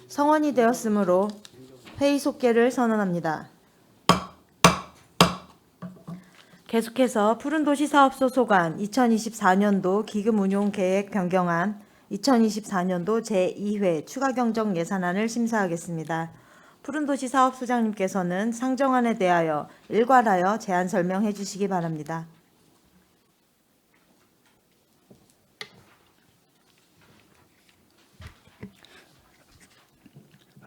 성원이 되었으므로 회의 속개를 선언합니다. 계속해서 푸른도시사업소 소관 2024년도 기금운용계획 변경안 2024년도 제2회 추가경정 예산안을 심사하겠습니다. 푸른도시사업소장님께서는 상정안에 대하여 일괄하여 제안 설명해 주시기 바랍니다.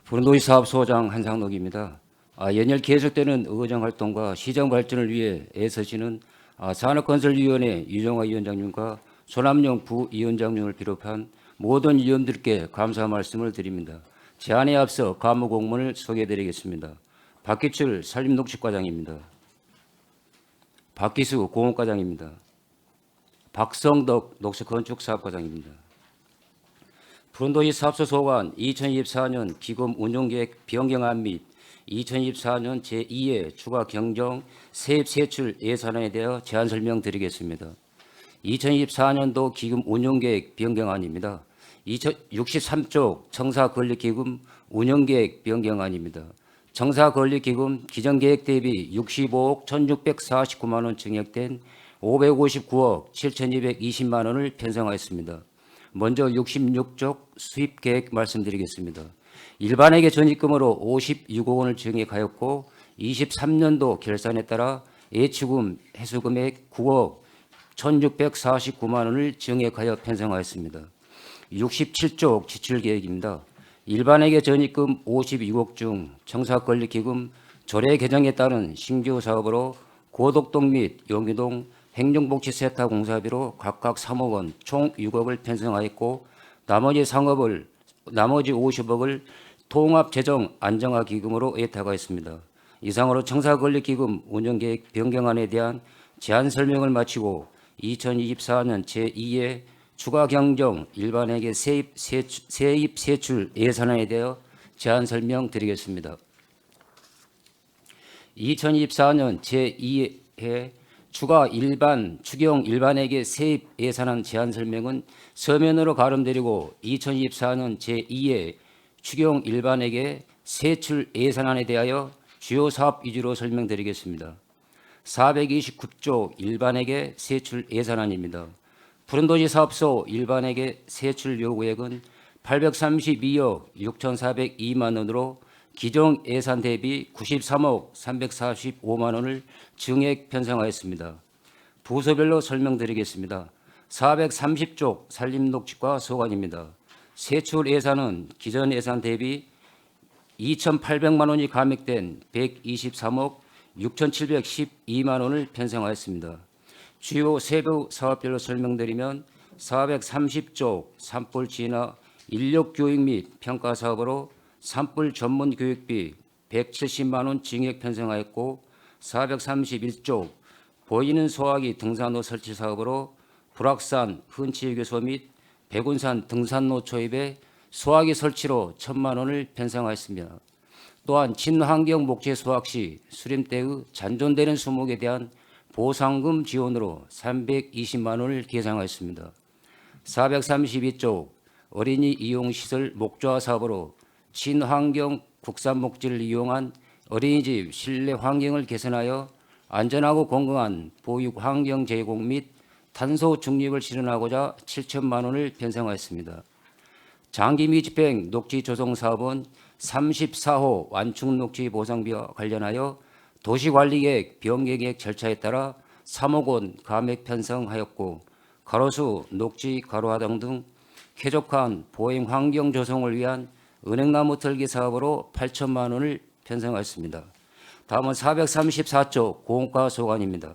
푸른도시사업소장 한상록입니다. 연일 계속되는 의정 활동과 시정 발전을 위해 애쓰시는 산업건설위원회 유정화 위원장님과 손남용 부위원장님을 비롯한 모든 위원들께 감사 말씀을 드립니다. 제안에 앞서 가무공무원을 소개해드리겠습니다. 박기출 산림녹지과장입니다. 박기수 공업과장입니다. 박성덕 녹색건축사업과장입니다. 푸른도시사업소 소관 2024년 기금 운용계획 변경안 및 2024년 제2회 추가 경정 세입 세출 예산안에 대하여 제안 설명드리겠습니다. 2024년도 기금 운용계획 변경안입니다. 63쪽 청사건립기금 운영계획 변경안입니다. 청사건립기금 기존계획 대비 65억 1,649만 원 증액된 559억 7,220만 원을 편성하였습니다. 먼저 66쪽 수입계획 말씀드리겠습니다. 일반회계 전입금으로 56억 원을 증액하였고 23년도 결산에 따라 예치금 해수금액 9억 1,649만 원을 증액하여 편성하였습니다. 67쪽 지출계획입니다. 일반회계 전입금 52억 중 청사건립기금 조례 개정에 따른 신규 사업으로 고덕동 및 용기동 행정복지세탁공사비로 각각 3억 원, 총 6억을 편성하였고 나머지 50억을 통합재정 안정화 기금으로 예탁하였습니다. 이상으로 청사건립기금 운영계획 변경안에 대한 제안 설명을 마치고 2024년 제2회 추가 경정 일반회계 세입 세출 예산안에 대하여 제안 설명드리겠습니다. 2024년 제2회 추경 일반회계 세입 예산안 제안 설명은 서면으로 가름드리고 2024년 제2회 추경 일반회계 세출 예산안에 대하여 주요 사업 위주로 설명드리겠습니다. 429조 일반회계 세출 예산안입니다. 푸른도시사업소 일반회계 세출 요구액은 832억 6,402만 원으로 기존 예산 대비 93억 345만 원을 증액 편성하였습니다. 부서별로 설명드리겠습니다. 430쪽 산림녹지과 소관입니다. 세출 예산은 기존 예산 대비 2,800만 원이 감액된 123억 6,712만 원을 편성하였습니다. 주요 세부 사업별로 설명드리면 430쪽 산불 진화 인력교육 및 평가 사업으로 산불 전문 교육비 170만 원 증액 편성하였고 431쪽 보이는 소화기 등산로 설치 사업으로 불악산 흔치유교소 및 백운산 등산로 초입에 소화기 설치로 1,000만 원을 편성하였습니다. 또한 친환경 목재 수확 시 수림대의 잔존되는 수목에 대한 보상금 지원으로 320만 원을 계상하였습니다. 432쪽 어린이 이용시설 목조화 사업으로 친환경 국산 목재를 이용한 어린이집 실내 환경을 개선하여 안전하고 건강한 보육 환경 제공 및 탄소 중립을 실현하고자 7천만 원을 편성하였습니다. 장기 미집행 녹지 조성 사업은 34호 완충 녹지 보상비와 관련하여 도시관리계획 변경계획 절차에 따라 3억 원 감액 편성하였고 가로수, 녹지, 가로화당 등 쾌적한 보행 환경 조성을 위한 은행나무 털기 사업으로 8천만 원을 편성하였습니다. 다음은 434조 공과 소관입니다.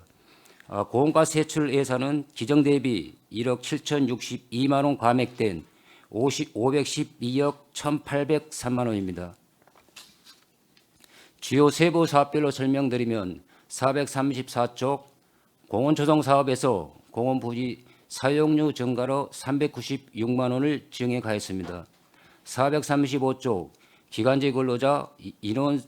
공과 세출 예산은 기정 대비 1억 7,062만 원 감액된 512억 1,803만 원입니다. 주요 세부 사업별로 설명드리면 434쪽 공원조성 사업에서 공원 부지 사용료 증가로 396만 원을 증액하였습니다. 435쪽 기간제 근로자 인원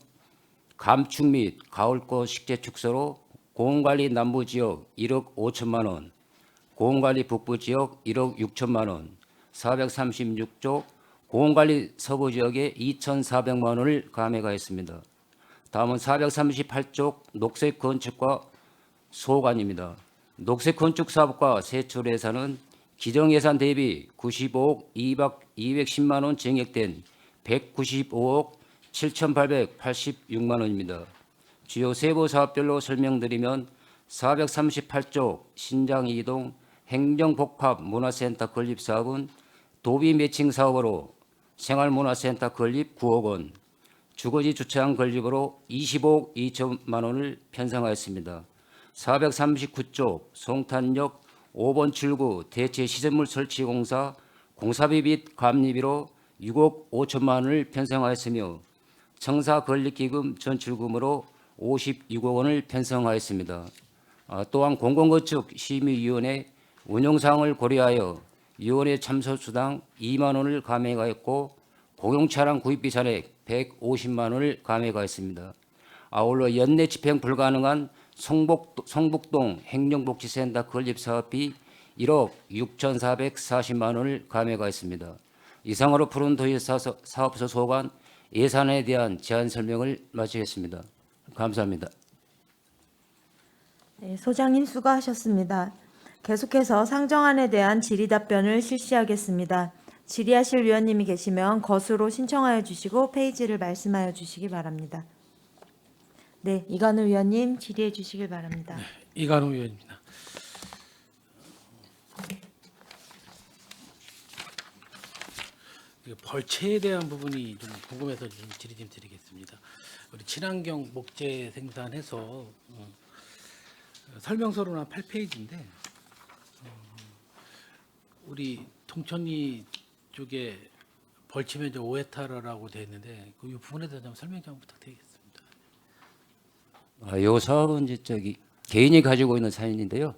감축 및 가을꽃 식재 축소로 공원관리 남부지역 1억 5천만 원, 공원관리 북부지역 1억 6천만 원, 436쪽 공원관리 서부 지역에 2,400만 원을 감액하였습니다. 다음은 438쪽 녹색 건축과 소관입니다. 녹색 건축 사업과 세출 예산은 기정 예산 대비 95억 210만 원 증액된 195억 7,886만 원입니다. 주요 세부 사업별로 설명드리면 438쪽 신장 이동 행정복합 문화센터 건립 사업은 도비 매칭 사업으로 생활문화센터 건립 9억 원, 주거지 주차장 건립으로 25억 2천만 원을 편성하였습니다. 439쪽 송탄역 5번 출구 대체 시설물 설치 공사 공사비 및 감리비로 6억 5천만 원을 편성하였으며 청사 건립기금 전출금으로 56억 원을 편성하였습니다. 또한 공공건축 심의위원회 운영사항을 고려하여 위원회 참석수당 2만 원을 감액하였고 공용차량 구입비 잔액 150만 원을 감액하였습니다. 아울러 연내 집행 불가능한 성북동 행정복지센터 건립 사업비 1억 6,440만 원을 감액하였습니다. 이상으로 푸른 도시 사업소 소관 예산에 대한 제안 설명을 마치겠습니다. 감사합니다. 네, 소장님 수고하셨습니다. 계속해서 상정안에 대한 질의 답변을 실시하겠습니다. 질의하실 위원님이 계시면 것으로 신청하여 주시고 페이지를 말씀하여 주시기 바랍니다. 네, 이관우 위원님 질의해 주시길 바랍니다. 이관우 의원입니다. 벌채에 대한 부분이 좀 궁금해서 좀 질의 좀 드리겠습니다. 우리 친환경 목재 생산해서 설명서로는 8페이지인데 우리 동천리 쪽에 벌채 면적 5헥타르라고 되어 있는데 그 부분에 대해서 좀 설명 좀 부탁드리겠습니다. 이 사업은 이제 개인이 가지고 있는 사인인데요.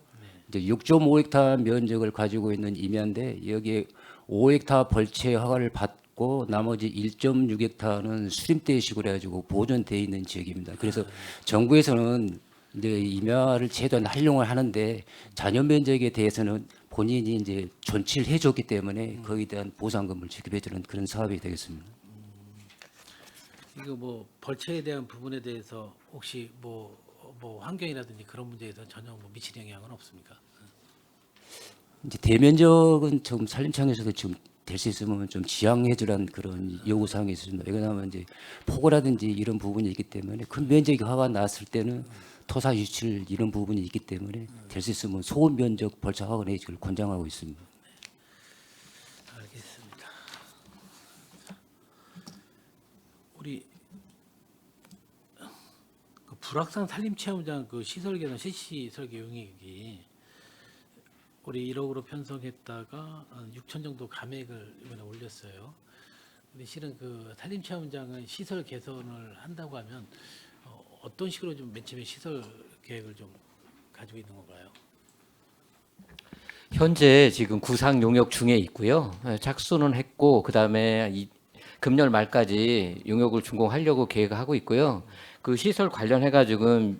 이제 6.5헥타 면적을 가지고 있는 임야인데 여기에 5헥타 벌채 허가를 받고 나머지 1.6헥타는 수림대식으로 해가지고 보존되어 있는 지역입니다. 그래서 정부에서는 이제 임야를 최대한 활용을 하는데 잔여 면적에 대해서는 본인이 이제 존치를 해줬기 때문에 거기에 대한 보상금을 지급해주는 그런 사업이 되겠습니다. 이거 뭐 벌채에 대한 부분에 대해서 혹시 뭐 환경이라든지 그런 문제에서 전혀 뭐 미칠 영향은 없습니까? 이제 대면적은 좀 산림청에서도 지금 될 수 있으면 좀 지양해주라는 그런 요구 사항이 있습니다. 왜냐하면 이제 폭우라든지 이런 부분이 있기 때문에 큰 면적이 화가 났을 때는 토사 유출 이런 부분이 있기 때문에 될 수 있으면 소원 면적 벌채 허가 내주기를 권장하고 있습니다. 알겠습니다. 우리 그 불악산 산림체험장 그 시설 개선 실시 설계 용역이 우리 1억으로 편성했다가 6천 정도 감액을 이번에 올렸어요. 근데 실은 그 산림체험장은 시설 개선을 한다고 하면 어떤 식으로 좀 맨 처음에 시설 계획을 좀 가지고 있는 건가요? 현재 지금 구상 용역 중에 있고요. 착수는 했고 그다음에 금년 말까지 용역을 준공하려고 계획하고 있고요. 그 시설 관련해 가지고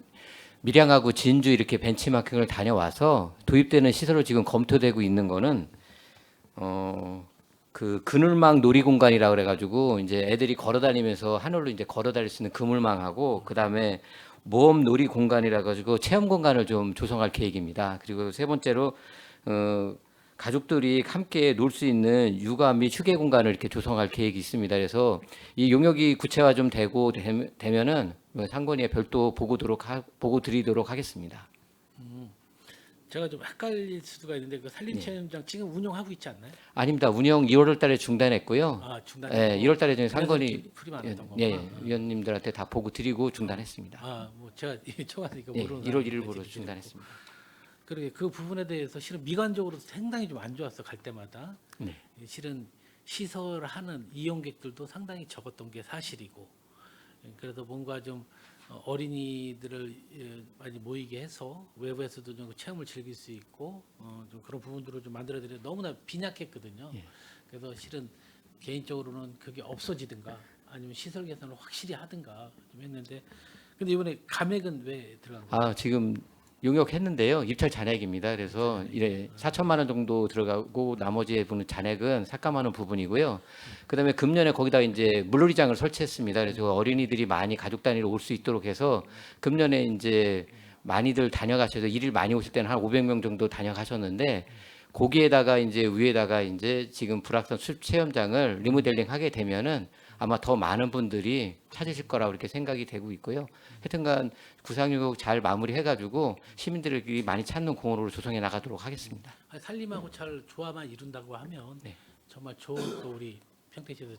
밀양하고 진주 이렇게 벤치마킹을 다녀와서 도입되는 시설로 지금 검토되고 있는 거는 그 그늘망 놀이공간이라고 그래가지고 이제 애들이 걸어다니면서 하늘로 이제 걸어다닐 수 있는 그물망하고 그다음에 모험 놀이공간이라 가지고 체험 공간을 좀 조성할 계획입니다. 그리고 세 번째로 가족들이 함께 놀 수 있는 육아 및 휴게 공간을 이렇게 조성할 계획이 있습니다. 그래서 이 용역이 구체화 좀 되고 되면은 상권위에 별도 보고 드리도록 하겠습니다. 제가 좀 헷갈릴 수가 있는데 그 산림체험장 지금 운영하고 있지 않나요? 아닙니다. 운영 2월 달에 중단했고요. 중단. 예, 1월 달에 저희 상권위 풀이 안 했던 예, 거구나. 위원님들한테 다 보고 드리고 중단했습니다. 뭐 제가 처음에 이거 예, 모르는 1월 사람인데 1일부로 지금 중단했습니다. 그러게 그 부분에 대해서 실은 미관적으로 상당히 좀 안 좋았어 갈 때마다. 네. 실은 시설하는 이용객들도 상당히 적었던 게 사실이고 그래서 뭔가 좀 어린이들을 많이 모이게 해서 외부에서도 좀 체험을 즐길 수 있고 좀 그런 부분들을 좀 만들어드려 너무나 빈약했거든요. 예. 그래서 실은 개인적으로는 그게 없어지든가 아니면 시설 개선을 확실히 하든가 좀 했는데 근데 이번에 감액은 왜 들어간 거예요? 지금 용역했는데요. 입찰 잔액입니다. 그래서 이래 4천만 원 정도 들어가고 나머지 부분 잔액은 삭감하는 부분이고요. 그다음에 금년에 거기다 이제 물놀이장을 설치했습니다. 그래서 어린이들이 많이 가족 단위로 올 수 있도록 해서 금년에 이제 많이들 다녀가셔서 일일 많이 오실 때는 한 500명 정도 다녀가셨는데 거기에다가 이제 위에다가 이제 지금 불악산 숲 체험장을 리모델링 하게 되면은 아마 더 많은 분들이 찾으실 거라고 이렇게 생각이 되고 있고요. 하여튼간 구상유곡 잘 마무리해가지고 시민들이 많이 찾는 공원으로 조성해 나가도록 하겠습니다. 아니, 산림하고 잘 조화만 이룬다고 하면 네. 정말 좋은 또 우리 평택시에서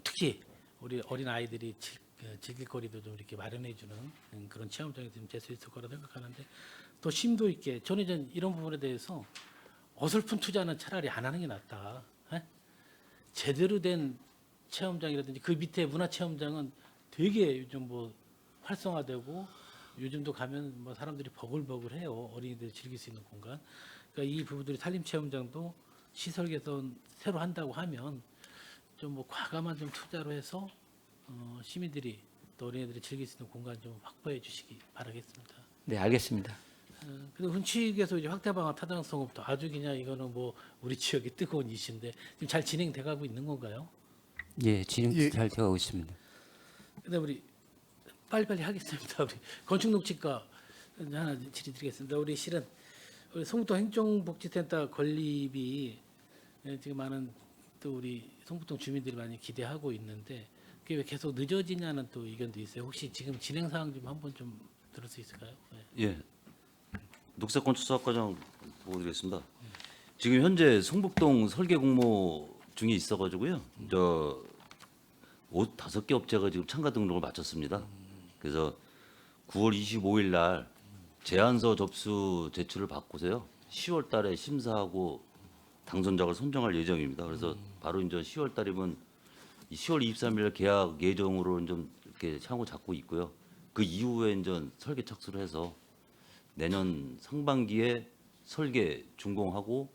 특히 우리 어린 아이들이 즐길 거리도 좀 이렇게 마련해주는 그런 체험장이 좀 될 수 있을 거라 생각하는데 또 심도 있게 저는 이런 부분에 대해서 어설픈 투자는 차라리 안 하는 게 낫다. 에? 제대로 된 체험장이라든지 그 밑에 문화체험장은 되게 요즘 뭐 활성화되고 요즘도 가면 뭐 사람들이 버글버글해요. 어린이들이 즐길 수 있는 공간. 그러니까 이 부분들이 산림체험장도 시설 개선 새로 한다고 하면 좀 뭐 과감한 좀 투자로 해서 시민들이 또 어린이들이 즐길 수 있는 공간 좀 확보해 주시기 바라겠습니다. 네, 알겠습니다. 그리고 훈칙에서 이제 확대 방안 타당성부터 아주 그냥 이거는 뭐 우리 지역의 뜨거운 이슈인데 지금 잘 진행돼 가고 있는 건가요? 예, 진행 예. 잘 되어가고 있습니다. 근데 우리 빨리빨리 하겠습니다. 우리 건축농지과 하나 질의드리겠습니다. 우리 실은 우리 송부동 행정복지센터 건립이 지금 많은 또 우리 송부동 주민들이 많이 기대하고 있는데 그게 왜 계속 늦어지냐는 또 의견도 있어요. 혹시 지금 진행 사항 좀 한번 좀 들을 수 있을까요? 네. 예, 녹색건축 수사과장 보고드리겠습니다. 지금 현재 성북동 설계 공모 중에 있어가지고요. 옷 5개 업체가 지금 참가 등록을 마쳤습니다. 그래서 9월 25일 날 제안서 접수 제출을 받고서요. 10월 달에 심사하고 당선작을 선정할 예정입니다. 그래서 바로 이제 10월 달이면 10월 23일 계약 예정으로 좀 이렇게 향후 잡고 있고요. 그 이후에 이제 설계 착수를 해서 내년 상반기에 설계 준공하고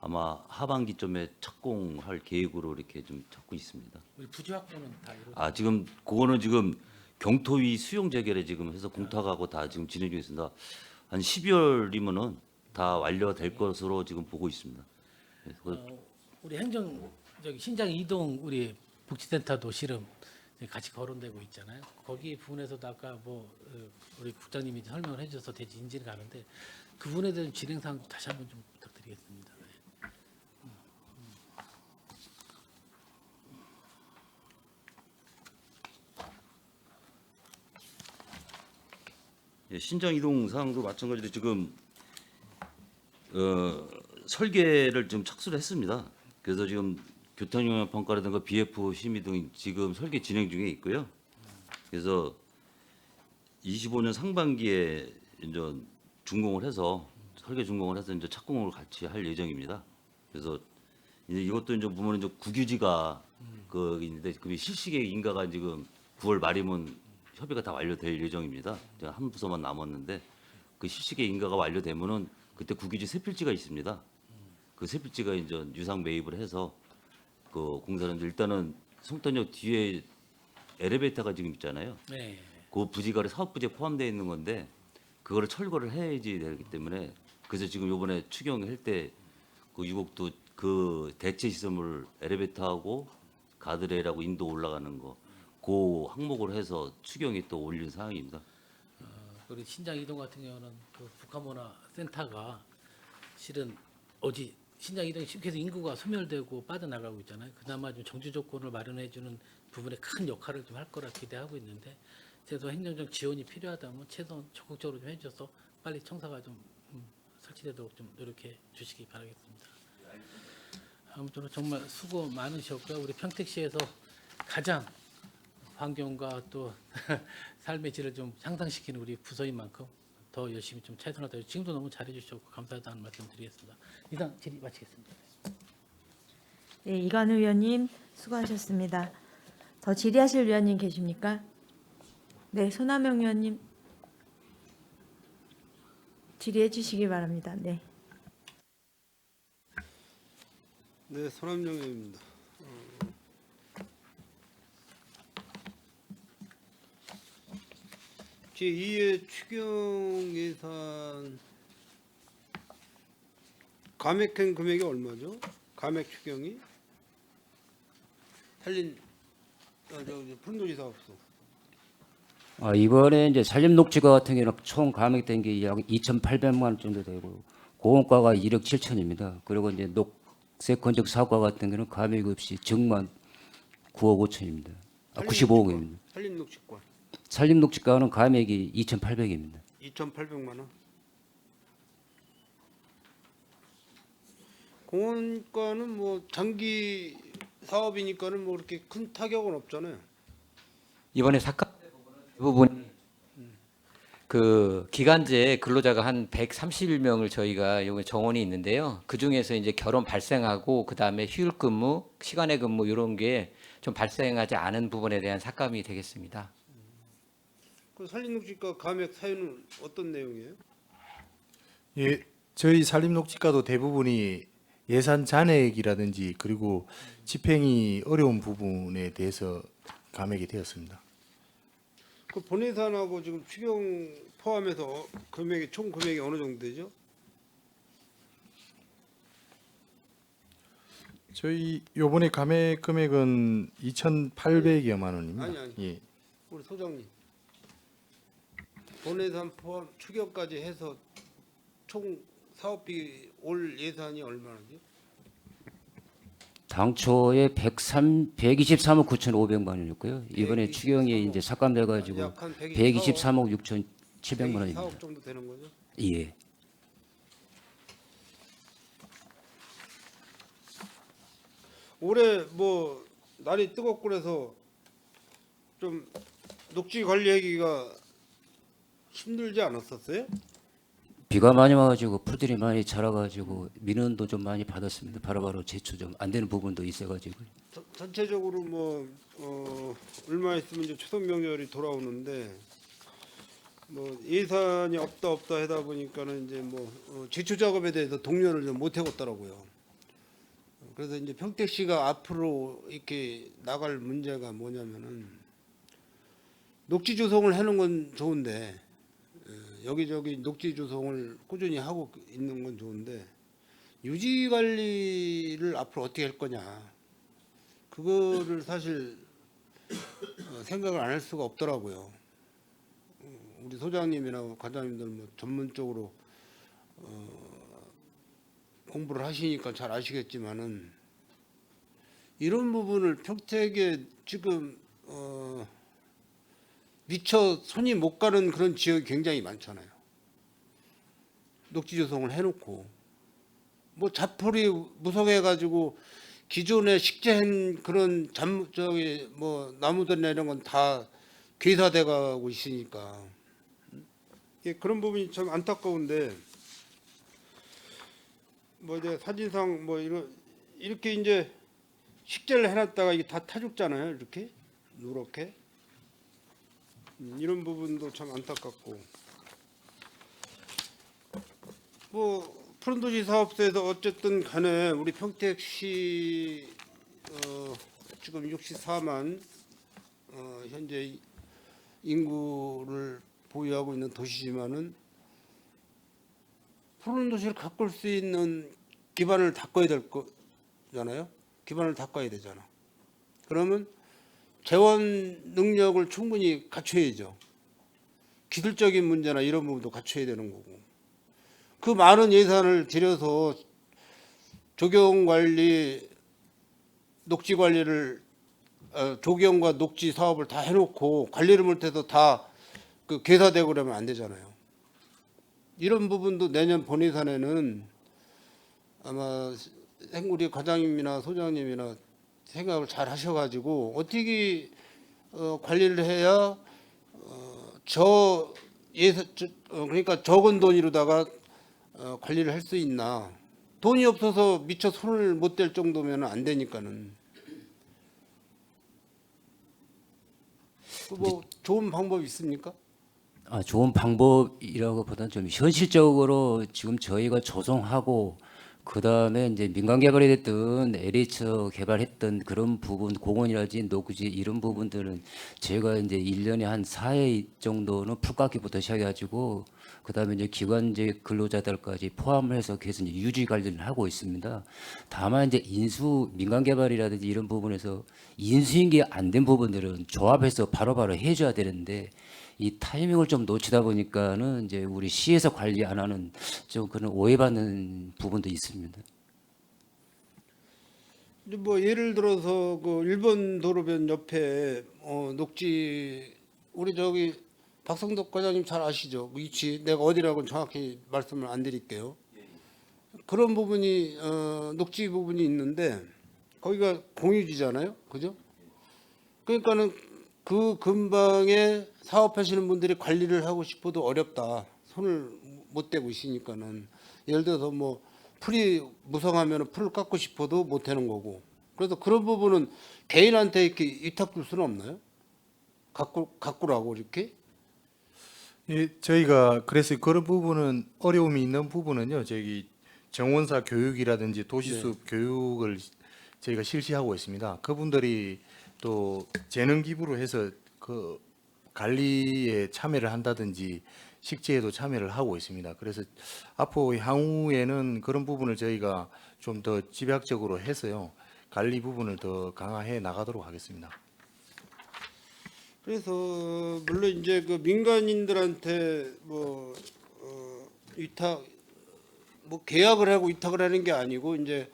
아마 하반기쯤에 착공할 계획으로 이렇게 좀 잡고 있습니다. 우리 부지 확보는 다 이루어졌. 아 지금 그거는 지금 경토위 수용 재개를 지금 해서 공탁하고 다 지금 진행 중에 있습니다. 한 12월이면은 다 완료될 것으로 지금 보고 있습니다. 그래서 우리 신장 이동 우리 복지센터도 실은 같이 거론되고 있잖아요. 거기 부분에서도 아까 뭐 우리 국장님이 설명을 해줘서 대지 인지는 가는데 그 부분에 대한 진행 사항 다시 한번 좀 부탁드리겠습니다. 네. 예, 신장 이동 사항도 마찬가지로 지금 설계를 좀 착수를 했습니다. 그래서 지금 교통영향 평가라든가 BF 심의 등 지금 설계 진행 중에 있고요. 그래서 25년 상반기에 이제 준공을 해서 설계 준공을 해서 이제 착공을 같이 할 예정입니다. 그래서 이제 이것도 이제 보면 이제 국유지가 그 있는데 그 실시계 인가가 지금 9월 말이면 협의가 다 완료될 예정입니다. 이제 한 부서만 남았는데 그 실시계 인가가 완료되면은 그때 국유지 세 필지가 있습니다. 그 세 필지가 이제 유상 매입을 해서 그 공사는 일단은 송탄역 뒤에 엘리베이터가 지금 있잖아요. 네. 그 부지가 사업 부지에 포함되어 있는 건데 그거를 철거를 해야지 되기 때문에 그래서 지금 요번에 추경할 때 그 유곡도 그 대체 시설물 엘리베이터하고 가드레일하고 인도 올라가는 거 그 항목으로 해서 추경이 또 올린 사항입니다. 우리 신장 이동 같은 경우는 그 북한문화센터가 실은 어디 신장 이동이 계속 인구가 소멸되고 빠져나가고 있잖아요. 그나마 좀 정주 조건을 마련해주는 부분에 큰 역할을 좀 할 거라 기대하고 있는데 그래서 행정적 지원이 필요하다면 최소한 적극적으로 좀 해줘서 빨리 청사가 좀 설치되도록 좀 노력해 주시기 바라겠습니다. 아무쪼록 정말 수고 많으셨고요. 우리 평택시에서 가장 환경과 또 삶의 질을 좀 향상시키는 우리 부서인 만큼 더 열심히 좀 최선을 다해 지금도 너무 잘해주셨고 감사하다는 말씀 드리겠습니다. 이상 질의 마치겠습니다. 네, 이관우 의원님 수고하셨습니다. 더 질의하실 위원님 계십니까? 네, 손하명 의원님 질의해 주시기 바랍니다. 네. 네, 손함영 의원입니다. 제2의 추경 예산 감액된 금액이 얼마죠? 감액 추경이 살린 푸른도시 사업소. 이번에 이제 산림녹지과 같은 경우는 총 감액된 게 약 2,800만 원 정도 되고 고원가가 1억 7천입니다. 그리고 이제 녹색 건축 사업과 같은 경우는 감액 없이 정만 9억 5천입니다. 95억입니다. 산림녹지과 산림녹지과는 감액이 2,800입니다. 2,800만 원. 공원과는 뭐 장기 사업이니까는 뭐 그렇게 큰 타격은 없잖아요. 이번에 사건 부분 그 기간제 근로자가 한 130명을 저희가 여기 정원이 있는데요. 그 중에서 이제 결혼 발생하고 그 다음에 휴일 근무, 시간의 근무 이런 게 좀 발생하지 않은 부분에 대한 삭감이 되겠습니다. 그 산림녹지과 감액 사유는 어떤 내용이에요? 예, 저희 산림녹지과도 대부분이 예산 잔액이라든지 그리고 집행이 어려운 부분에 대해서 감액이 되었습니다. 그 본예산하고 지금 추경 포함해서 금액이 총 금액이 어느 정도 되죠? 저희 요번에 감액 금액은 2,800여만 원입니다. 아니. 예. 우리 소장님. 본예산 포함 추경까지 해서 총 사업비 올 예산이 얼마나죠? 당초에 123억 9,500만 원이었고요. 이번에 123억. 추경이 이제 삭감돼 가지고 약 한 123억 6,700만 원입니다. 4억 정도 되는 거죠? 예. 올해 뭐 날이 뜨겁고 그래서 좀 녹지 관리하기가 힘들지 않았었어요? 비가 많이 와가지고 풀들이 많이 자라가지고 민원도 좀 많이 받았습니다. 바로바로 제초 좀 안 되는 부분도 있어가지고. 전체적으로 뭐 얼마 있으면 이제 추석 명절이 돌아오는데 뭐 예산이 없다 하다 보니까는 이제 뭐 제초 작업에 대해서 동료를 좀 못 해봤더라고요. 그래서 이제 평택시가 앞으로 이렇게 나갈 문제가 뭐냐면은 녹지 조성을 해놓은 건 좋은데 여기저기 녹지 조성을 꾸준히 하고 있는 건 좋은데 유지 관리를 앞으로 어떻게 할 거냐 그거를 사실 생각을 안 할 수가 없더라고요. 우리 소장님이나 과장님들 뭐 전문적으로 공부를 하시니까 잘 아시겠지만은 이런 부분을 평택에 지금 미처 손이 못 가는 그런 지역이 굉장히 많잖아요. 녹지 조성을 해놓고 뭐 자풀이 무성해가지고 기존에 식재한 그런 저기 뭐 나무들이나 이런 건 다 괴사돼가고 있으니까 예, 그런 부분이 참 안타까운데 뭐 이제 사진상 뭐 이렇게 이제 식재를 해놨다가 이게 다 타 죽잖아요. 이렇게 누렇게 이런 부분도 참 안타깝고 뭐 푸른도시 사업소에서 어쨌든 간에 우리 평택시 지금 64만 현재 인구를 보유하고 있는 도시지만은 푸른 도시를 가꿀 수 있는 기반을 닦아야 될 거잖아요. 기반을 닦아야 되잖아. 그러면 재원 능력을 충분히 갖춰야죠. 기술적인 문제나 이런 부분도 갖춰야 되는 거고. 그 많은 예산을 들여서 조경 관리, 녹지 관리를 조경과 녹지 사업을 다 해놓고 관리를 못해서 다 그 괴사되고 그러면 안 되잖아요. 이런 부분도 내년 본예산에는 아마 우리 과장님이나 소장님이나 생각을 잘 하셔가지고 어떻게 관리를 해야 그러니까 적은 돈으로다가 관리를 할 수 있나. 돈이 없어서 미처 손을 못 댈 정도면 안 되니까는. 뭐 좋은 방법 있습니까? 좋은 방법이라고 보다는 좀 현실적으로 지금 저희가 조성하고 그다음에 이제 민간 개발이 됐든 LH 개발했던 그런 부분, 공원이라든지 녹지 이런 부분들은 제가 이제 1년에 한 4회 정도는 풀깎이부터 시작해가지고 그다음에 이제 기관직 근로자들까지 포함해서 계속 이제 유지 관리를 하고 있습니다. 다만 이제 민간 개발이라든지 이런 부분에서 인수인계 안 된 부분들은 조합해서 바로바로 해줘야 되는데 이 타이밍을 좀 놓치다 보니까는 이제 우리 시에서 관리 안 하는 좀 그런 오해받는 부분도 있습니다. 이제 뭐 예를 들어서 그 일본 도로변 옆에 녹지 우리 저기 박성덕 과장님 잘 아시죠? 그 위치 내가 어디라고는 정확히 말씀을 안 드릴게요. 그런 부분이 녹지 부분이 있는데 거기가 공유지잖아요, 그죠? 그러니까는 그 근방에 사업하시는 분들이 관리를 하고 싶어도 어렵다. 손을 못 대고 있으니까는 예를 들어서 뭐 풀이 무성하면 풀을 깎고 싶어도 못 하는 거고. 그래서 그런 부분은 개인한테 이렇게 위탁 줄 수는 없나요? 가꾸라고 이렇게? 예, 저희가 그래서 그런 부분은 어려움이 있는 부분은요. 저기 정원사 교육이라든지 도시숲 교육을 저희가 실시하고 있습니다. 그분들이 또 재능 기부로 해서 그 관리에 참여를 한다든지 식재에도 참여를 하고 있습니다. 그래서 앞으로 향후에는 그런 부분을 저희가 좀 더 집약적으로 해서요. 관리 부분을 더 강화해 나가도록 하겠습니다. 그래서 물론 이제 그 민간인들한테 뭐 위탁 뭐 계약을 하고 위탁을 하는 게 아니고 이제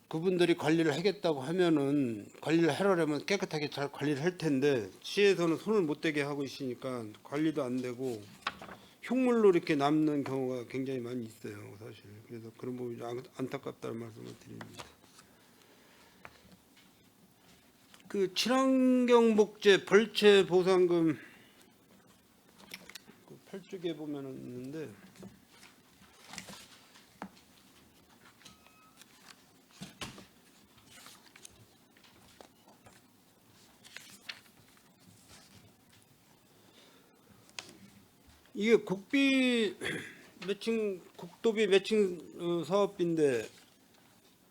그분들이 관리를 하겠다고 하면은 관리를 하려면 깨끗하게 잘 관리를 할 텐데 시에서는 손을 못 대게 하고 있으니까 관리도 안 되고 흉물로 이렇게 남는 경우가 굉장히 많이 있어요, 사실. 그래서 그런 부분이 안타깝다는 말씀을 드립니다. 그 친환경 목재 벌채 보상금 그 8쪽에 보면은 있는데 이게 국비 매칭 국도비 매칭 사업비인데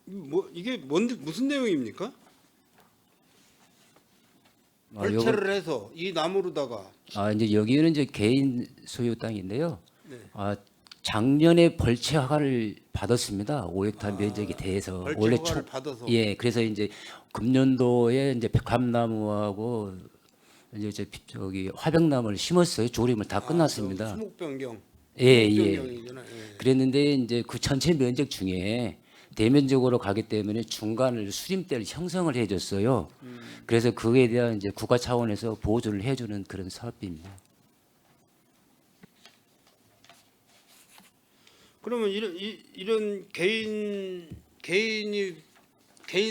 뭐 이게 뭔데 무슨 내용입니까? 벌채를 해서 이 나무로다가 이제 여기는 이제 개인 소유 땅인데요. 네. 작년에 벌채 허가를 받았습니다. 5헥타르 면적에 대해서 벌채 허가를 받아서 예, 그래서 이제 금년도에 이제 백합나무하고 이제 저기 화백나무를 심었어요. 조림을 다 끝났습니다. 수목 변경. 예, 예. 변경이잖아요. 예. 그랬는데 이제 그 전체 면적 중에 대면적으로 가기 때문에 중간을 수림대를 형성을 해줬어요. 그래서 그에 대한 이제 국가 차원에서 보조를 해주는 그런 사업입니다. 그러면 이런 개인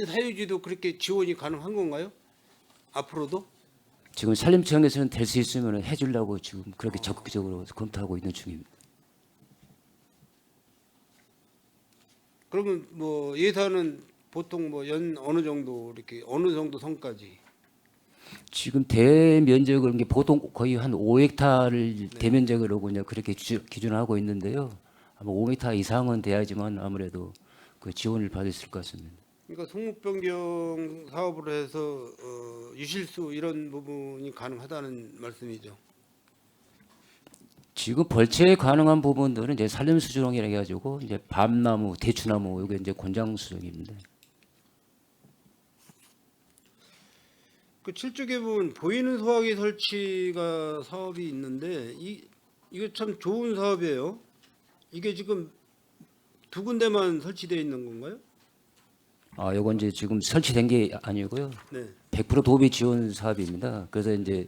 사유지도 그렇게 지원이 가능한 건가요? 앞으로도? 지금 산림청에서는 될 수 있으면 해주려고 지금 그렇게 적극적으로 검토하고 있는 중입니다. 그러면 뭐 예산은 보통 뭐 연 어느 정도 이렇게 어느 정도 선까지? 지금 대면적을 이게 보통 거의 한 5헥타를 대면적으로 그냥 그렇게 기준하고 있는데요. 아마 5헥타 이상은 돼야지만 아무래도 그 지원을 받을 수 있을 것 같습니다. 그러니까 성목 변경 사업으로 해서 유실수 이런 부분이 가능하다는 말씀이죠. 지금 벌채 가능한 부분들은 이제 산림수조롱이라 해가지고 이제 밤나무, 대추나무 이게 이제 권장수정입니다. 그 7쪽에 보면 보이는 소화기 설치가 사업이 있는데 이거 참 좋은 사업이에요. 이게 지금 두 군데만 설치되어 있는 건가요? 요건 이제 지금 설치된 게 아니고요. 네. 100% 도비 지원 사업입니다. 그래서 이제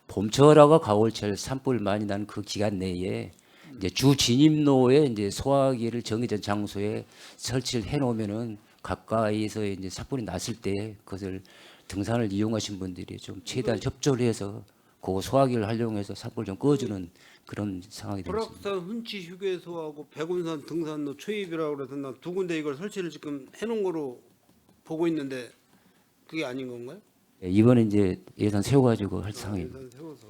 봄철하고 가을철 산불 많이 나는 그 기간 내에 이제 주 진입로에 이제 소화기를 정해진 장소에 설치를 해놓으면은 가까이서 이제 산불이 났을 때 그것을 등산을 이용하신 분들이 좀 최대한 협조를 해서 그 소화기를 활용해서 산불을 좀 꺼주는 그런 상황이 되겠습니다. 설악산 훈치 휴게소하고 백운산 등산로 초입이라고 그래서 나 두 군데 이걸 설치를 지금 해놓은 거로 보고 있는데 그게 아닌 건가요? 예, 이번에 이제 예산 세워가지고 할 상황입니다. 예산 세워서.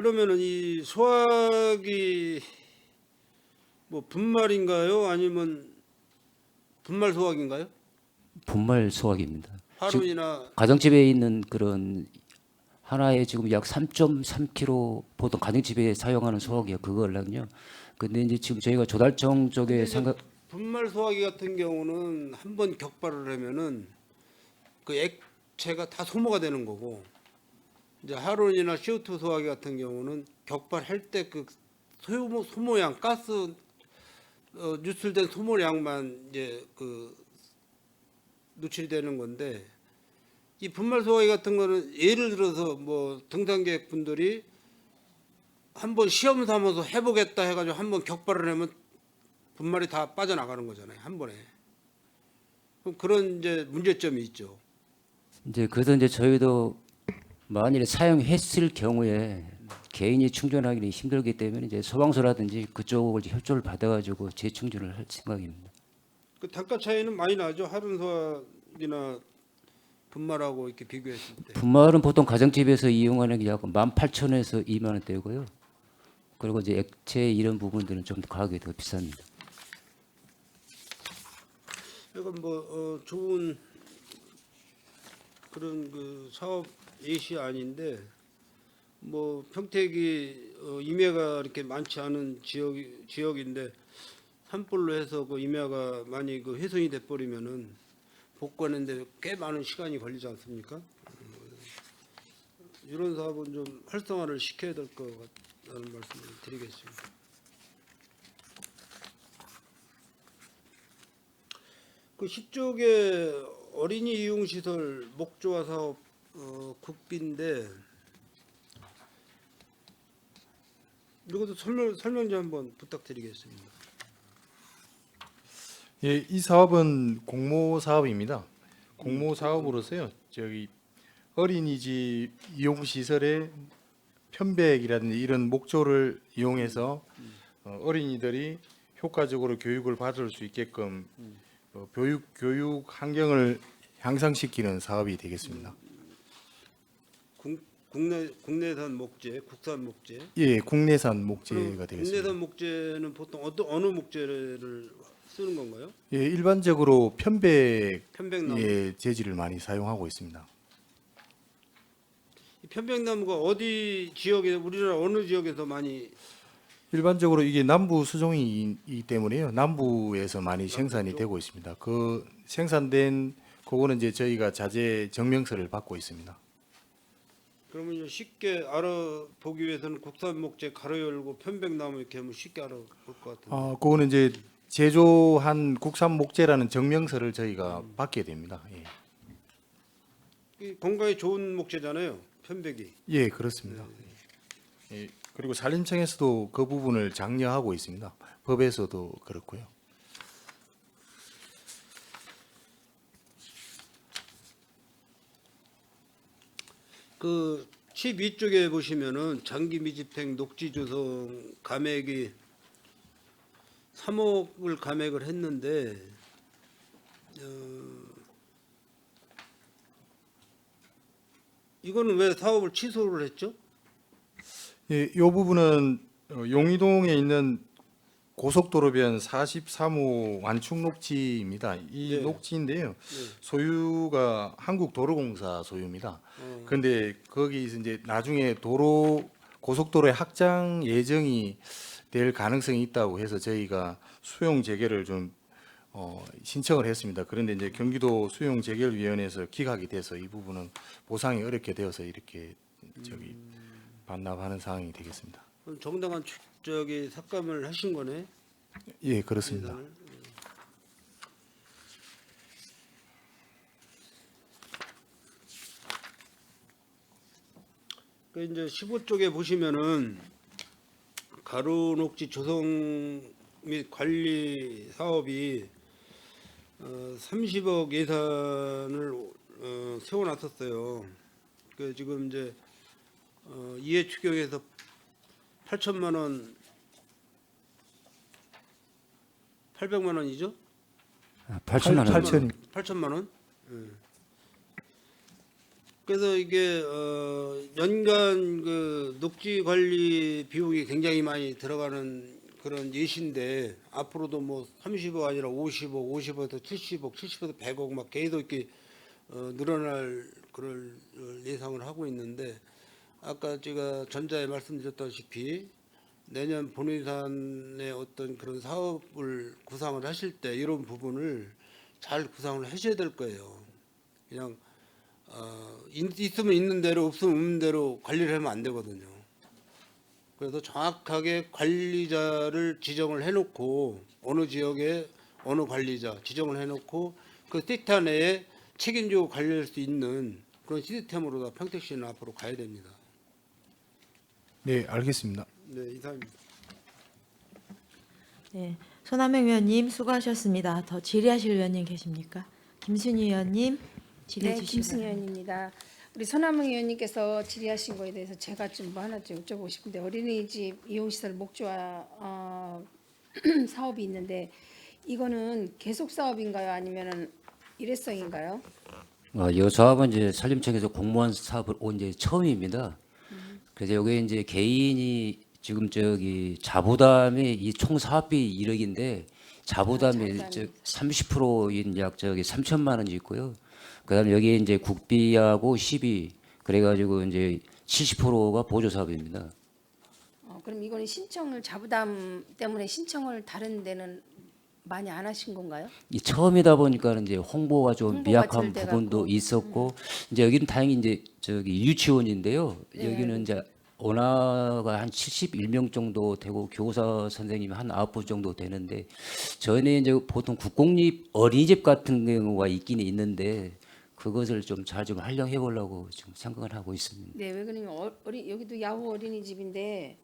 그러면은 이 소화기 뭐 분말인가요? 아니면 분말 소화기인가요? 분말 소화기입니다. 하루이나 가정집에 있는 그런 하나에 지금 약 3.3kg 보통 가정집에 사용하는 소화기가 그거라고요. 근데 이제 지금 저희가 조달청 쪽에 생각 분말 소화기 같은 경우는 한 번 격발을 하면은 그 액체가 다 소모가 되는 거고, 이제 하론이나 CO2 소화기 같은 경우는 격발할 때 그 소모량 가스 누출된 소모량만 이제 그 누출이 되는 건데, 이 분말 소화기 같은 거는 예를 들어서 뭐 등산객 분들이 한번 시험 삼아서 해보겠다 해가지고 한번 격발을 하면 분말이 다 빠져나가는 거잖아요, 한 번에. 그럼 그런 이제 문제점이 있죠. 이제 그래서 이제 저희도 만일에 사용했을 경우에 개인이 충전하기는 힘들기 때문에 이제 소방서라든지 그쪽을 이제 협조를 받아가지고 재충전을 할 생각입니다. 그 단가 차이는 많이 나죠. 하론 소화기나 분말하고 이렇게 비교했을 때. 분말은 보통 가정집에서 이용하는 게 약 18,000원에서 2만 원대고요. 그리고 이제 액체 이런 부분들은 좀 가격이 더 비쌉니다. 이건 뭐 좋은 그런 그 사업 예시 아닌데, 뭐 평택이 임야가 이렇게 많지 않은 지역인데 산불로 해서 그 임야가 많이 그 훼손이 돼 버리면은 복구하는데 꽤 많은 시간이 걸리지 않습니까? 이런 사업은 좀 활성화를 시켜야 될 것 같다는 말씀을 드리겠습니다. 그 10쪽에 어린이 이용시설 목조화 사업 국비인데, 이것도 설명 좀 한번 부탁드리겠습니다. 예, 이 사업은 공모 사업입니다. 공모 사업으로서요. 저기 어린이집 이용 시설의 편백이라든지 이런 목조를 이용해서 어린이들이 효과적으로 교육을 받을 수 있게끔 교육 환경을 향상시키는 사업이 되겠습니다. 국내산 목재, 국산 목재. 예, 국내산 그럼 목재가 되겠습니다. 국내산 목재는 보통 어느 목재를 쓰는 건가요? 예, 일반적으로 편백 편백나무. 예, 재질을 많이 사용하고 있습니다. 이 편백나무가 어디 지역에, 우리나라 어느 지역에서 많이 일반적으로 이게 남부 수종이기 때문에요. 남부에서 많이 생산이 되고 있습니다. 그 생산된 그거는 이제 저희가 자재 증명서를 받고 있습니다. 그러면 이제 쉽게 알아보기 위해서는 국산 목재 가로 열고 편백나무 이렇게 하면 쉽게 알아볼 것 같은데. 그거는 이제 제조한 국산 목재라는 증명서를 저희가 받게 됩니다. 예, 이 건강에 좋은 목재잖아요, 편백이. 예 그렇습니다. 예, 그리고 산림청에서도 그 부분을 장려하고 있습니다. 법에서도 그렇고요. 그 12쪽에 보시면은 장기 미집행 녹지 조성 감액이 3억을 감액을 했는데, 이거는 왜 사업을 취소를 했죠? 예, 이 부분은 용의동에 있는 고속도로변 43호 완충 녹지입니다. 이 네. 녹지인데요. 네. 소유가 한국도로공사 소유입니다. 어, 그런데 거기서 이제 나중에 고속도로의 확장 예정이 될 가능성이 있다고 해서 저희가 수용 재개를 좀 신청을 했습니다. 그런데 이제 경기도 수용 재개위원회에서 기각이 돼서 이 부분은 보상이 어렵게 되어서 이렇게 저기 반납하는 상황이 되겠습니다. 그럼 정당한 저기 삭감을 하신 거네. 예, 그렇습니다. 예산을. 그 이제 15쪽에 보시면은 가로녹지 조성 및 관리 사업이 30억 예산을 세워놨었어요. 그 지금 이제 이해 추경에서 8천만 원, 800만 원이죠? 8,000만 원. 8천 8천만 원. 예. 그래서 이게 연간 그 녹지 관리 비용이 굉장히 많이 들어가는 그런 예시인데 앞으로도 뭐 30억 아니라 50억, 50억에서 70억, 70억에서 100억 막 계속 이렇게 늘어날 그럴 예상을 하고 있는데 아까 제가 전자에 말씀드렸다시피 내년 본예산의 어떤 그런 사업을 구상을 하실 때 이런 부분을 잘 구상을 하셔야 될 거예요. 그냥 있으면 있는 대로 없으면 없는 대로 관리를 하면 안 되거든요. 그래서 정확하게 관리자를 지정을 해놓고 어느 지역에 어느 관리자 지정을 해놓고 그 시스템 내에 책임지고 관리할 수 있는 그런 시스템으로 다 평택시는 앞으로 가야 됩니다. 네, 알겠습니다. 네, 이상입니다. 네, 손하명 위원님 수고하셨습니다. 더 질의하실 위원님 계십니까? 김순희 위원님 질의해 네, 주시기 김승희 바랍니다. 의원입니다. 우리 손하명 의원님께서 질의하신 거에 대해서 제가 좀 뭐 하나 좀 여쭤보고 싶은데 어린이집 이용시설 목조화 사업이 있는데 이거는 계속 사업인가요? 아니면은 일회성인가요? 이 사업은 이제 산림청에서 공무원 사업을 온 게 처음입니다. 그래서 여기 이제 개인이 지금 저기 자부담이 이 총 사업비 1억인데 자부담이 자부담이 30%인 약 저기 3천만 원이 있고요. 그다음에 여기 이제 국비하고 시비 그래가지고 이제 70%가 보조 사업입니다. 그럼 이거는 신청을 자부담 때문에 신청을 다른 데는 많이 안 하신 건가요? 이 처음이다 보니까 이제 홍보가 좀 홍보가 미약한 덜 부분도 돼갖고. 있었고 이제 여기는 다행히 이제 저기 유치원인데요. 네, 여기는 이제 원화가 한 71명 정도 되고 교사 선생님이 한 9분 정도 되는데 저희는 이제 보통 국공립 어린이집 같은 경우가 있기는 있는데 그것을 좀 잘 좀 활용해 보려고 지금 생각을 하고 있습니다. 네, 왜 그러냐면 여기도 야후 어린이집인데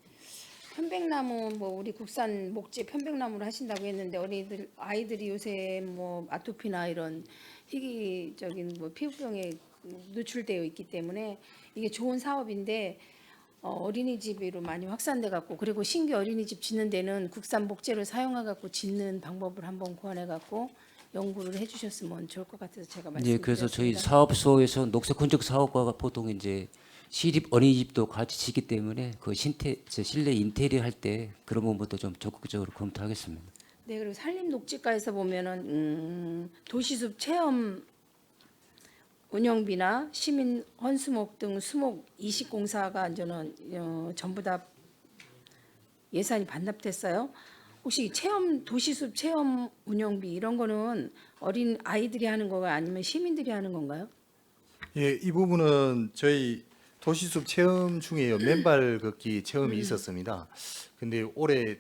편백나무 뭐 우리 국산 목재 편백나무를 하신다고 했는데 아이들이 요새 뭐 아토피나 이런 희귀적인 뭐 피부병에 노출되어 있기 때문에 이게 좋은 사업인데 어린이집으로 많이 확산돼 갖고 그리고 신규 어린이집 짓는 데는 국산 목재를 사용해 갖고 짓는 방법을 한번 고안해 갖고 연구를 해주셨으면 좋을 것 같아서 제가 네, 말씀드렸습니다. 그래서 저희 사업소에서 녹색 건축 사업과가 보통 이제 시립 어린이집도 같이 짓기 때문에 그 실내 인테리어 할 때 그런 부분도 좀 적극적으로 검토하겠습니다. 네, 그리고 산림녹지과에서 보면은 도시숲 체험 운영비나 시민 헌수목 등 수목 이식공사가 이제는 전부 다 예산이 반납됐어요. 혹시 도시숲 체험 운영비 이런 거는 어린 아이들이 하는 거가 아니면 시민들이 하는 건가요? 예, 이 부분은 저희 도시숲 체험 중에요. 맨발 걷기 체험이 있었습니다. 근데 올해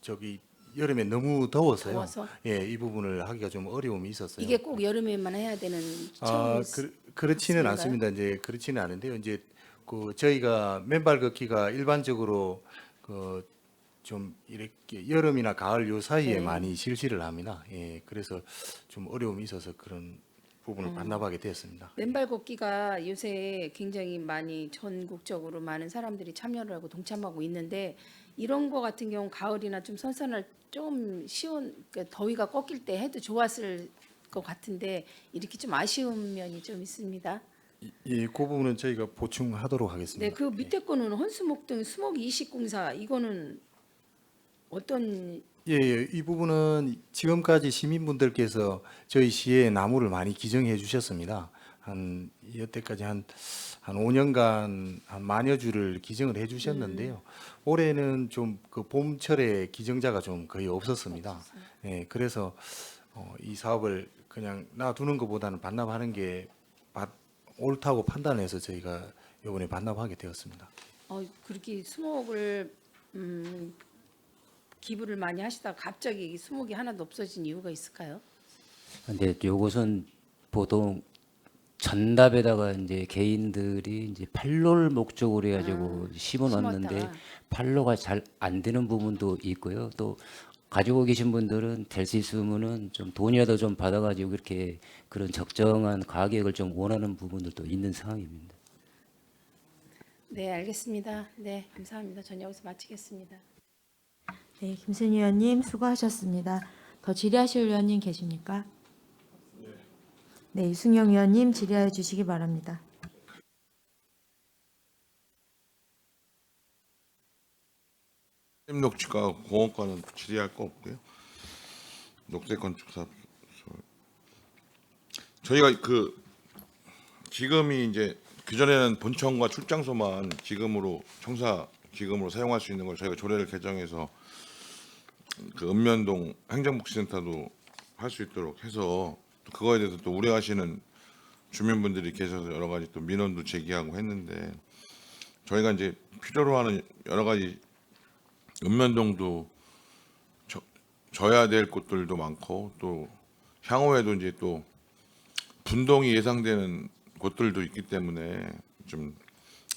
저기 여름에 너무 더워서요. 더워서? 예, 이 부분을 하기가 좀 어려움이 있었어요. 이게 꼭 여름에만 해야 되는 아, 체험이 그렇지는 있을까요? 않습니다. 이제 그렇지는 않은데요. 이제 그 저희가 맨발 걷기가 일반적으로 그 좀 이렇게 여름이나 가을 요 사이에 네. 많이 실시를 합니다. 예, 그래서 좀 어려움이 있어서 그런 부분을 반납하게 되었습니다. 맨발 걷기가 요새 굉장히 많이 전국적으로 많은 사람들이 참여를 하고 동참하고 있는데 이런 거 같은 경우 가을이나 좀 선선할 좀 쉬운 그러니까 더위가 꺾일 때 해도 좋았을 것 같은데 이렇게 좀 아쉬운 면이 좀 있습니다. 예, 그 부분은 저희가 보충하도록 하겠습니다. 네, 그 밑에 거는 헌수목 등 수목 이식공사 이거는 어떤 예, 예, 이 부분은 지금까지 시민분들께서 저희 시에 나무를 많이 기증해 주셨습니다. 한 여태까지 한 5년간 한 만여 주를 기증을 해 주셨는데요. 올해는 좀 그 봄철에 기증자가 좀 거의 없었습니다. 예, 그래서 이 사업을 그냥 놔두는 것보다는 반납하는 게 옳다고 판단해서 저희가 이번에 반납하게 되었습니다. 그렇게 수목을 기부를 많이 하시다가 갑자기 수목이 하나도 없어진 이유가 있을까요? 근데 요것은 보통 전답에다가 이제 개인들이 이제 팔로를 목적으로 해가지고 심어놨는데 심었다가. 팔로가 잘 안 되는 부분도 있고요. 또 가지고 계신 분들은 될 수 있으면은 좀 돈이라도 좀 받아가지고 그렇게 그런 적정한 가격을 좀 원하는 부분들도 있는 상황입니다. 네, 알겠습니다. 네, 감사합니다. 전 여기서 마치겠습니다. 네, 김순희 위원님 수고하셨습니다. 더 질의하실 위원님 계십니까? 네, 이승영 위원님 질의해 주시기 바랍니다. 녹지과 공원과는 질의할 거 없고요. 녹색 건축 사업 저희가 그 기금이 이제 그전에는 본청과 출장소만 기금으로 청사 기금으로 사용할 수 있는 걸 저희가 조례를 개정해서 그 읍면동 행정복지센터도 할 수 있도록 해서 또 그거에 대해서 또 우려하시는 주민분들이 계셔서 여러 가지 또 민원도 제기하고 했는데 저희가 이제 필요로 하는 여러 가지 읍면동도 져야 될 곳들도 많고 또 향후에도 이제 또 분동이 예상되는 곳들도 있기 때문에 좀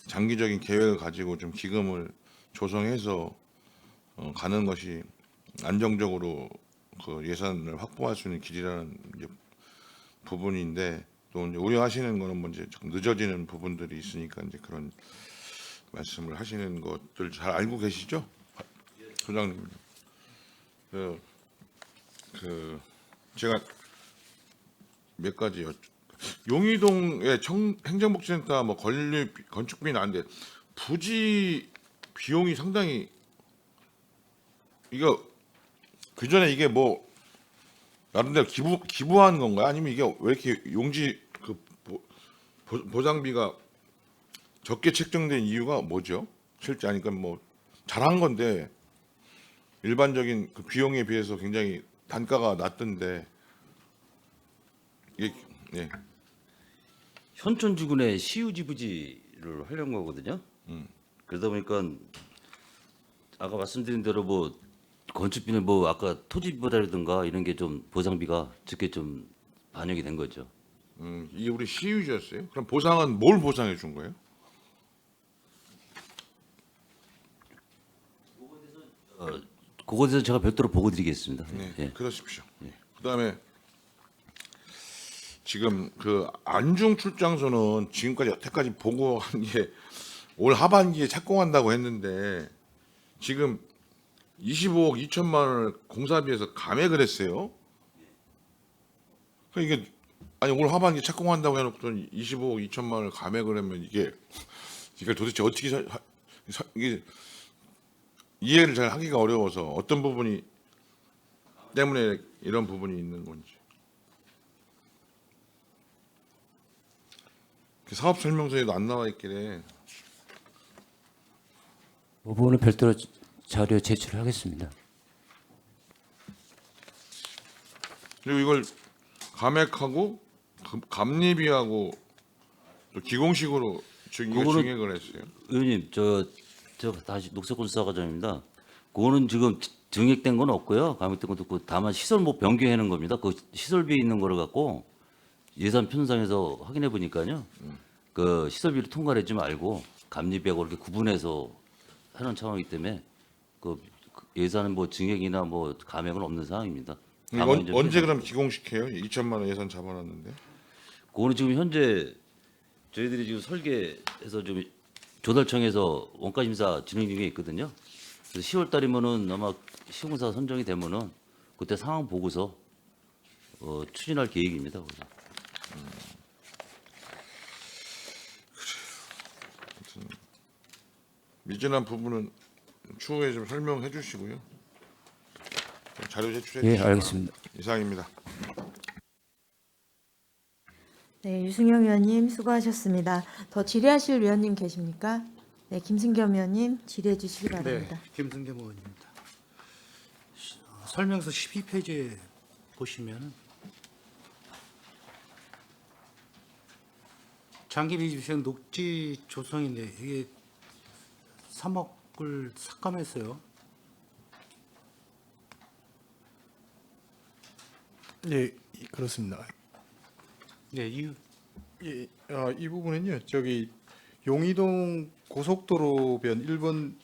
장기적인 계획을 가지고 좀 기금을 조성해서 가는 것이 안정적으로 그 예산을 확보할 수 있는 길이라는 이제 부분인데 또 이제 우려하시는 거는 뭐 이제 좀 늦어지는 부분들이 있으니까 이제 그런 말씀을 하시는 것들 잘 알고 계시죠, 소장님? 그 제가 몇 가지 용의동의 행정복지센터 뭐 건립 건축비는 나는데 부지 비용이 상당히 이거 그 전에 이게 뭐 나름대로 기부한 건가요? 아니면 이게 왜 이렇게 용지 그 보상비가 적게 책정된 이유가 뭐죠? 실제 아니까 뭐 잘한 건데 일반적인 그 비용에 비해서 굉장히 단가가 낮던데 이게 예. 현촌지구내 시유지부지를 하려는 거거든요. 그러다 보니까 아까 말씀드린 대로 뭐 건축비는 뭐 아까 토지보다라든가 이런 게 좀 보상비가 적게 좀 반영이 된 거죠. 이게 우리 시유지였어요? 그럼 보상은 뭘 보상해 준 거예요? 그거에 대해서 제가 별도로 보고 드리겠습니다. 네, 예. 그러십시오. 그다음에 지금 그 안중 출장소는 지금까지 여태까지 보고한 게 올 하반기에 착공한다고 했는데 지금 25억 2천만 원을 공사비에서 감액을 했어요. 그러니까 이게 아니 올 하반기 착공한다고 해놓고 25억 2천만 원을 감액을 하면 이게 도대체 어떻게 이게 이해를 잘 하기가 어려워서 어떤 부분이 때문에 이런 부분이 있는 건지. 그 사업 설명서에도 안 나와 있길래 그 부분은 별도로 자료 제출하겠습니다. 그리고 이걸 감액하고 감리비하고 또 기공식으로 이거 그거는- 증액을 했어요. 의원님 저 다시 녹색건설과장입니다. 그거는 지금 증액된 건 없고요. 감액된 것도 없고 다만 시설 뭐 변경하는 겁니다. 그 시설비 있는 거를 갖고 예산 편성에서 확인해 보니까요. 그 시설비를 통과하지 말고 감리비하고 이렇게 구분해서 하는 상황이기 때문에 그 예산은 뭐 증액이나 뭐 감액은 없는 상황입니다. 다만 이제 언제 그럼 기공식해요? 2천만 원 예산 잡아놨는데. 그거는 지금 현재 저희들이 지금 설계해서 좀 조달청에서 원가 심사 진행 중에 있거든요. 그래서 10월 달이면은 아마 시공사 선정이 되면은 그때 상황 보고서 추진할 계획입니다. 그래서. 미진한 부분은 추후에 좀 설명해 주시고요. 자료 제출해 예, 주시기 알겠습니다. 바랍니다. 이상입니다. 네, 유승용 위원님 수고하셨습니다. 더 질의하실 위원님 계십니까? 네, 김승겸 위원님 질의해 주시기 바랍니다. 네, 김승겸 의원입니다. 설명서 12페이지에 보시면 장기비주생 녹지 조성인데 이게 3억을 삭감했어요. 예, 그렇습니다. 네, 이유 예, 이 부분은요. 저기 용의동 고속도로변 1번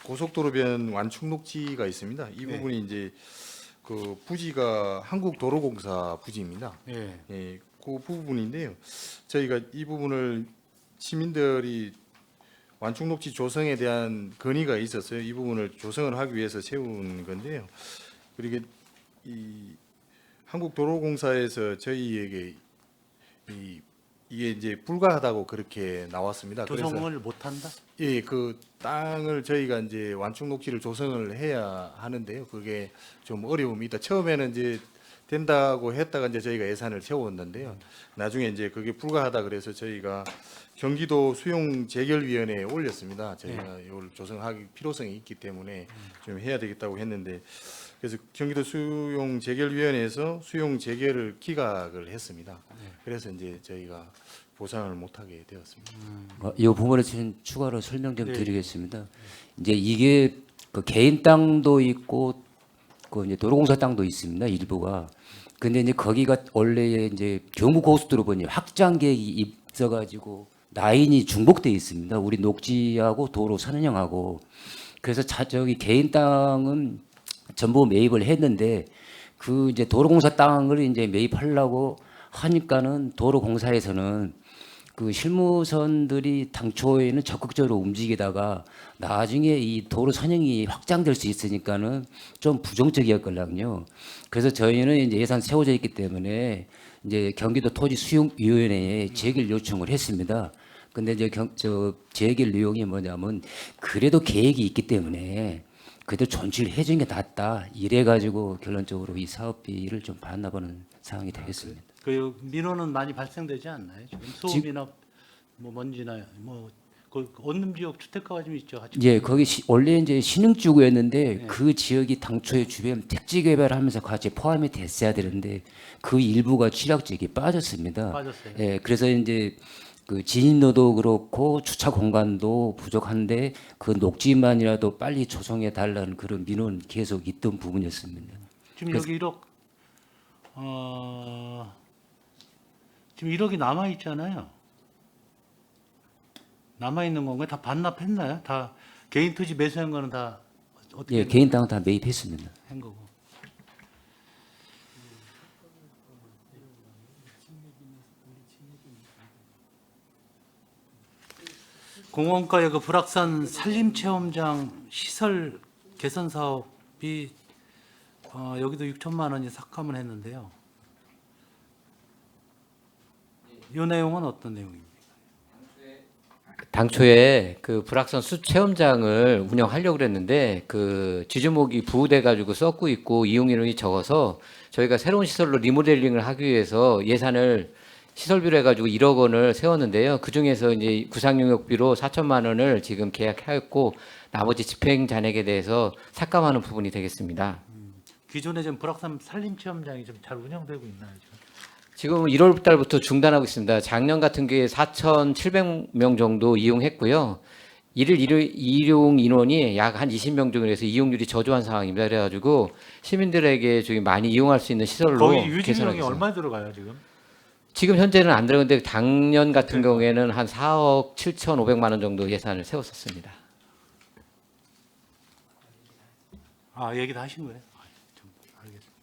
고속도로변 완충 녹지가 있습니다. 이 네. 부분이 이제 그 부지가 한국도로공사 부지입니다. 네, 예, 그 부분인데요. 저희가 이 부분을 시민들이 완충 녹지 조성에 대한 건의가 있었어요. 이 부분을 조성을 하기 위해서 세운 건데요. 그리고 이 한국도로공사에서 저희에게 이 이게 이제 불가하다고 그렇게 나왔습니다. 그래서 조성을 못한다? 예, 그 땅을 저희가 이제 완충 녹지를 조성을 해야 하는데요. 그게 좀 어려움이 있다. 처음에는 이제 된다고 했다가 이제 저희가 예산을 세웠는데요. 나중에 이제 그게 불가하다 그래서 저희가 경기도 수용 재결위원회에 올렸습니다. 저희가 이걸 조성할 필요성이 있기 때문에 좀 해야 되겠다고 했는데 그래서 경기도 수용 재결위원회에서 수용 재결을 기각을 했습니다. 그래서 이제 저희가 보상을 못하게 되었습니다. 이 부분에 좀 추가로 설명 좀 네. 드리겠습니다. 이제 이게 그 개인 땅도 있고 그 이제 도로공사 땅도 있습니다. 일부가. 근데 이제 거기가 원래 이제 경부고속도로 보니 확장 계획이 있어가지고 라인이 중복돼 있습니다. 우리 녹지하고 도로 산은형하고. 그래서 저기 개인 땅은 전부 매입을 했는데 그 이제 도로공사 땅을 이제 매입하려고 하니까는 도로공사에서는 그 실무선들이 당초에는 적극적으로 움직이다가 나중에 이 도로 선형이 확장될 수 있으니까는 좀 부정적이었거든요. 그래서 저희는 이제 예산 세워져 있기 때문에 이제 경기도 토지수용위원회에 재결 요청을 했습니다. 근데 이제 재결 내용이 뭐냐면 그래도 계획이 있기 때문에 그래도 존치를 해주는 게 낫다. 이래가지고 결론적으로 이 사업비를 좀 반납하는 상황이 되겠습니다. 그 민원은 많이 발생되지 않나요? 지금 소음이나 뭐 먼지나 뭐그 원룸 지역 주택가가 좀 있죠. 같이. 예, 거기 원래 이제 신흥지구였는데 그 지역이 당초에 주변 택지 개발하면서 같이 포함이 됐어야 되는데 그 일부가 취약 지역이 빠졌습니다. 빠졌어요. 예, 그래서 이제 그 진입로도 그렇고 주차 공간도 부족한데 그 녹지만이라도 빨리 조성해 달라는 그런 민원 계속 있던 부분이었습니다. 지금 여기 1억 지금 1억이 남아 있잖아요. 남아 있는 건가요? 다 반납했나요? 다 개인 토지 매수한 거는 다 어떻게 예, 개인 땅은 다 매입했습니다. 한 거고. 공원가의 그 불악산 산림체험장 시설 개선 사업이 여기도 6천만 원이 삭감을 했는데요. 이 내용은 어떤 내용입니까? 당초에 그 불악산 숲체험장을 운영하려고 그랬는데 그 지주목이 부우돼 가지고 썩고 있고 이용 인원이 적어서 저희가 새로운 시설로 리모델링을 하기 위해서 예산을 시설비로 해가지고 1억 원을 세웠는데요. 그 중에서 이제 구상용역비로 4천만 원을 지금 계약하였고 나머지 집행 잔액에 대해서 삭감하는 부분이 되겠습니다. 기존에 좀 불악산 산림체험장이 좀 잘 운영되고 있나요? 지금? 지금 1월 달부터 중단하고 있습니다. 작년 같은 경우에 4,700명 정도 이용했고요. 이용 인원이 약 한 20명 정도 해서 이용률이 저조한 상황입니다. 그래가지고 시민들에게 좀 많이 이용할 수 있는 시설로 거의 유지비용이 개선하겠습니다. 얼마 들어가요 지금? 지금 현재는 안 들어가는데 작년 같은 경우에는 한 4억 7,500만 원 정도 예산을 세웠었습니다. 아 얘기 다 하신 거예요? 좀 알겠습니다.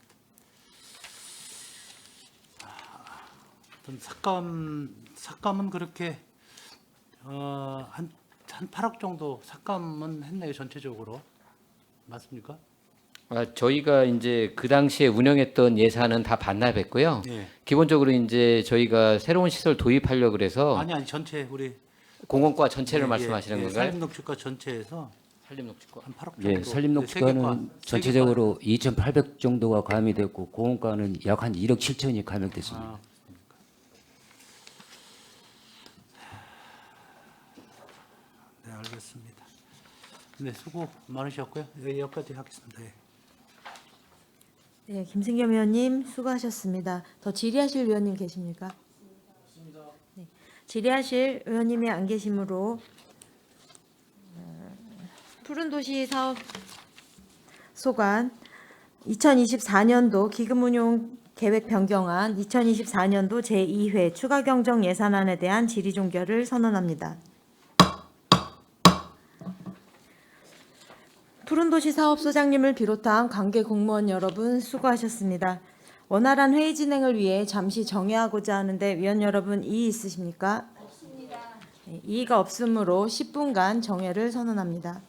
삭감은 그렇게 한 8억 정도 삭감은 했네요 전체적으로 맞습니까? 저희가 이제 그 당시에 운영했던 예산은 다 반납했고요. 예. 기본적으로 이제 저희가 새로운 시설 도입하려고 그래서 아니 전체 우리 공원과 전체를 예, 말씀하시는 예, 건가요? 산림녹지과 전체에서 산림녹지과. 한 8억 정도. 예, 네, 산림녹지가는 전체적으로 2,800 정도가 가미됐고 공원가는 약 한 1억 7천이 감액됐습니다. 아, 네 알겠습니다. 네 수고 많으셨고요. 네, 여기까지 하겠습니다. 예. 네, 김승겸 의원님 수고하셨습니다. 더 질의하실 의원님 계십니까? 네, 질의하실 의원님이 안 계시므로 푸른도시 사업 소관 2024년도 기금운용 계획 변경안 2024년도 제2회 추가 경정 예산안에 대한 질의 종결을 선언합니다. 푸른도시 사업소장님을 비롯한 관계 공무원 여러분 수고하셨습니다. 원활한 회의 진행을 위해 잠시 정회하고자 하는데 위원 여러분 이의 있으십니까? 없습니다. 이의가 없으므로 10분간 정회를 선언합니다.